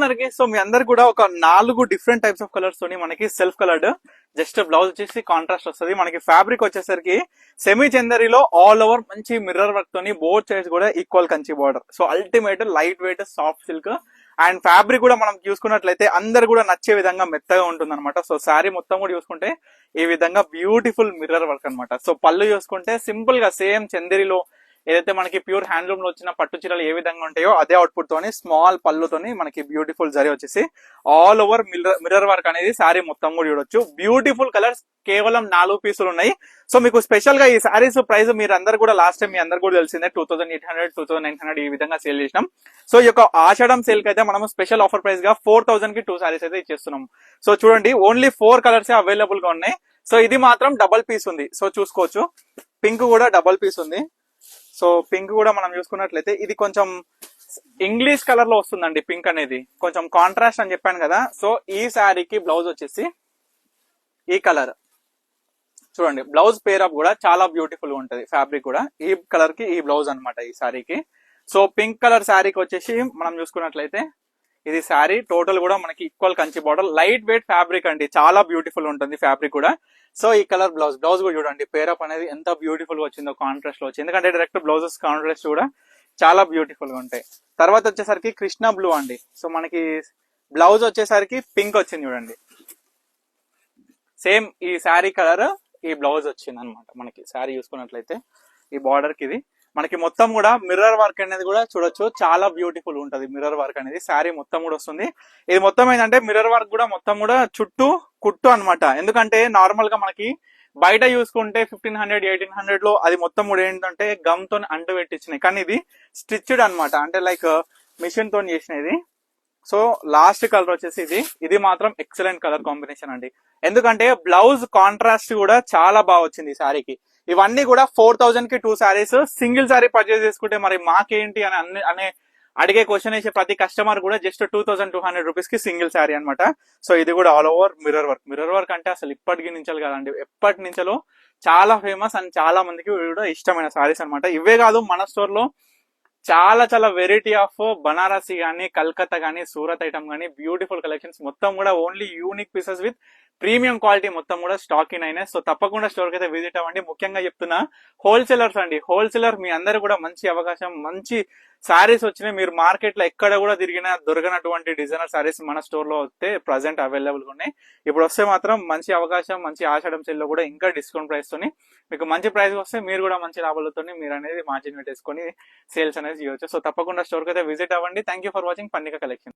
అందరికి. సో మీ అందరికి కూడా ఒక 4 డిఫరెంట్ టైప్స్ ఆఫ్ కలర్స్ తోని మనకి సెల్ఫ్ కలర్డ్ జస్ట్ బ్లౌజ్ వచ్చేసి కాంట్రాస్ట్ వస్తుంది. మనకి ఫ్యాబ్రిక్ వచ్చేసరికి సెమీ చందరిలో ఆల్ ఓవర్ మంచి మిర్రర్ వర్క్ తోని బోత్ సైడ్స్ కూడా equal Kanchi border. So ultimate light weight soft silk and fabric కూడా మనం చూసుకున్నట్లయితే అందరు కూడా నచ్చే విధంగా మెత్తగా ఉంటుంది అనమాట. సో శారీ మొత్తం కూడా చూసుకుంటే ఈ విధంగా బ్యూటిఫుల్ మిర్రర్ వర్క్ అనమాట. సో పళ్ళు చూసుకుంటే సింపుల్ గా సేమ్ చందేరిలో ఏదైతే మనకి ప్యూర్ హ్యాండ్లూమ్ లో వచ్చిన పట్టు చీరలు ఏ విధంగా ఉంటాయో అదే అవుట్పుట్ తోని స్మాల్ పళ్ళుతోని మనకి బ్యూటిఫుల్ జరీ వచ్చేసి ఆల్ ఓవర్ మిర్రర్ వర్క్ అనేది శారీ మొత్తం కూడా చూడొచ్చు. బ్యూటిఫుల్ కలర్స్ కేవలం 4 పీసులు ఉన్నాయి. సో మీకు స్పెషల్ గా ఈ శారీస్ ప్రైస్ మీరు అందరు కూడా లాస్ట్ టైం మీ అందరు కూడా తెలిసిందే 2800 2900 ఈ విధంగా సేల్ చేసినాం. సో ఈ యొక్క ఆషాఢం సేల్ కి అయితే మనం స్పెషల్ ఆఫర్ ప్రైస్ గా 4000 కి 2 శారీస్ అయితే ఇచ్చేస్తున్నాం. సో చూడండి ఓన్లీ 4 కలర్స్ అవైలబుల్ గా ఉన్నాయి. సో ఇది మాత్రం డబల్ పీస్ ఉంది. సో చూసుకోవచ్చు పింక్ కూడా డబల్ పీస్ ఉంది. సో పింక్ కూడా మనం చూసుకున్నట్లయితే ఇది కొంచెం ఇంగ్లీష్ కలర్ లో వస్తుందండి. పింక్ అనేది కొంచెం కాంట్రాస్ట్ అని చెప్పాను కదా. సో ఈ శారీకి బ్లౌజ్ వచ్చేసి ఈ కలర్ చూడండి. బ్లౌజ్ పేర్ అప్ కూడా చాలా బ్యూటిఫుల్ గా ఉంటది. ఫ్యాబ్రిక్ కూడా ఈ కలర్ కి ఈ బ్లౌజ్ అనమాట ఈ శారీకి. సో పింక్ కలర్ శారీకి వచ్చేసి మనం చూసుకున్నట్లయితే ఇది శారీ టోటల్ కూడా మనకి equal Kanchi border light weight fabric అండి. చాలా బ్యూటిఫుల్ ఉంటుంది ఫ్యాబ్రిక్ కూడా. సో ఈ కలర్ బ్లౌజ్ కూడా చూడండి పేరప్ అనేది ఎంత బ్యూటిఫుల్ గా వచ్చిందో కాంట్రాస్ట్ లో వచ్చింది. ఎందుకంటే డైరెక్ట్ బ్లౌజెస్ కాంట్రాస్ట్ కూడా చాలా బ్యూటిఫుల్ గా ఉంటాయి. తర్వాత వచ్చేసరికి కృష్ణ బ్లూ అండి. సో మనకి బ్లౌజ్ వచ్చేసరికి పింక్ వచ్చింది చూడండి. సేమ్ ఈ శారీ కలర్ ఈ బ్లౌజ్ వచ్చింది అనమాట. మనకి శారీ చూసుకున్నట్లయితే ఈ బార్డర్ కి ఇది మనకి మొత్తం కూడా మిర్రర్ వర్క్ అనేది కూడా చూడొచ్చు. చాలా బ్యూటిఫుల్ ఉంటది మిర్రర్ వర్క్ అనేది. శారీ మొత్తం కూడా వస్తుంది. ఇది మొత్తం ఏంటంటే మిర్రర్ వర్క్ కూడా మొత్తం కూడా చుట్టూ కుట్టు అనమాట. ఎందుకంటే నార్మల్ గా మనకి బయట చూసుకుంటే 1500 1800 లో అది మొత్తం కూడా ఏంటంటే గమ్ తో అంటు పెట్టించినాయి. కానీ ఇది స్టిచ్డ్ అనమాట. అంటే లైక్ మిషన్ తో చేసినది. సో లాస్ట్ కలర్ వచ్చేసి ఇది మాత్రం ఎక్సలెంట్ కలర్ కాంబినేషన్ అండి. ఎందుకంటే బ్లౌజ్ కాంట్రాస్ట్ కూడా చాలా బాగా వచ్చింది ఈ శారీకి. ఇవన్నీ కూడా 4000 కి 2 శారీస్. సింగిల్ శారీ పర్చేస్ చేసుకుంటే మరి మాకేంటి అని అనే అడిగే క్వశ్చన్ వేసే ప్రతి కస్టమర్ కూడా జస్ట్ 2200 రూపీస్ కి సింగిల్ శారీ అనమాట. సో ఇది కూడా ఆల్ ఓవర్ మిర్రర్ వర్క్ అంటే అసలు ఇప్పటికి నుంచో కాదండి, ఎప్పటి నుంచో చాలా ఫేమస్ అండ్ చాలా మందికి కూడా ఇష్టమైన శారీస్ అనమాట. ఇవే కాదు మన స్టోర్ లో చాలా చాలా వెరైటీ ఆఫ్ బనారసి గానీ కల్కత్తా గానీ సూరత్ ఐటమ్ గానీ బ్యూటిఫుల్ కలెక్షన్స్ మొత్తం కూడా only unique pieces with premium quality మొత్తం కూడా స్టాక్ ఇన్ అయినాయి. సో తప్పకుండా స్టోర్ కి అయితే విజిట్ అవ్వండి. ముఖ్యంగా చెప్తున్నా హోల్సేలర్స్ అండి. హోల్సేలర్ మీ అందరూ కూడా మంచి అవకాశం, మంచి శారీస్ వచ్చినాయి. మీరు మార్కెట్ లో ఎక్కడ కూడా తిరిగినా దొరకనటువంటి డిజైనర్ శారీస్ మన స్టోర్ లో వస్తే ప్రజెంట్ అవైలబుల్ గా ఉన్నాయి. ఇప్పుడు వస్తే మాత్రం మంచి అవకాశం, మంచి ఆషాఢం సేల్ లో కూడా ఇంకా డిస్కౌంట్ ప్రైస్ తోని మీకు మంచి ప్రైస్ వస్తే మీరు కూడా మంచి లాభాలతో మీరు అనేది మార్జిన్ పెట్టేసుకొని సేల్స్ అనేది చేయవచ్చు. సో తప్పకుండా స్టోర్ కి అయితే విజిట్ అవ్వండి. Thank you for watching Pannika collection.